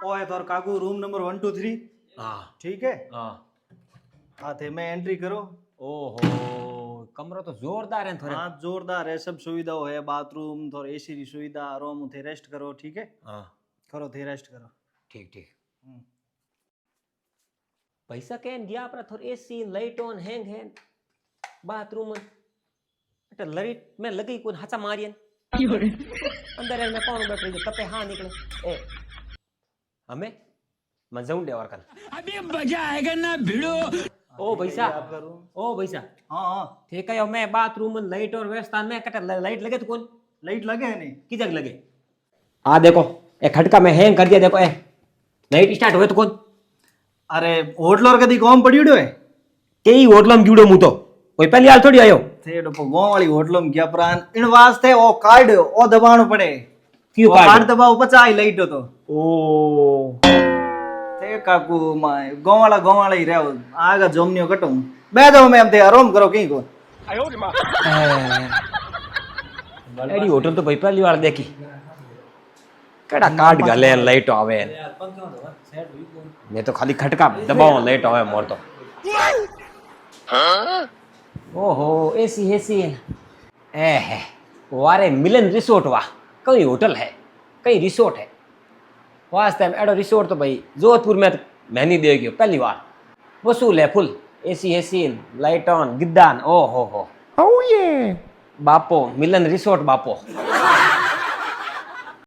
ओ है तोर काकू room number 1 2 3 हाँ ठीक है हाँ हाँ थे मैं एंट्री करो ओहो कमरो तो जोरदार है थोड़े हाँ जोरदार है सब सुविधाओं है बाथरूम थोड़ा एसी की सुविधा रूम थे रेस्ट करो ठीक है हाँ करो थे रेस्ट करो ठीक ठीक हम्म। પૈસા કેમ ગયા આપણા થોડી એસી લાઇટ ઓન હેંગ હેંગ બાથરૂમ એટલે લાઇટ મેં લગી કોઈ હાચા મારીએ અંદર એને કોણ બેઠું છે તપે હા નીકળે એ અમે मैं जाऊं देवर कन अभी मजा आएगा ना भिड़ो ओ भैसा आपका रूम ओ भैसा हाँ हाँ ठीक है मैं बाथरूम में लाइट और व्यवस्था में कटे लाइट लगे तो कौन लाइट लगे है नहीं की जग लगे आ देखो ए खटका में हैंग कर दिया देखो ए लाइट स्टार्ट हुए तो कौन अरे होटलर कदी कौन पड़ियो है कई होटल में जुड़ो मु तो कोई पहली हाल थोड़ी आयो थे डो गांव वाली होटल में क्या प्राण इन वास्ते ओ कार्ड ओ दबानो पड़े क्यों वो कार्ड दबाओ 50 लाइट हो तो ओ थे काकू माय गांव वाला ही रहो आगा जोमनियो कटो बे दो मैं हम थे आराम करो कहीं को एडी होटल तो भाई पहली बार देखी केड़ा कार्ड गले लाइट आवे मैं तो खाली खटका दबाओ लाइट आवे मोर तो ओहो एसी एसी ए है वारे मिलन रिसोर्ट वाह कई होटल है कई रिसोर्ट है वास्ते में एडो रिसोर्ट तो भाई जोधपुर में तो मैं नहीं देखी पहली बार वसूल है full AC AC light on गिद्दान ओ हो बापो मिलन रिसोर्ट बापो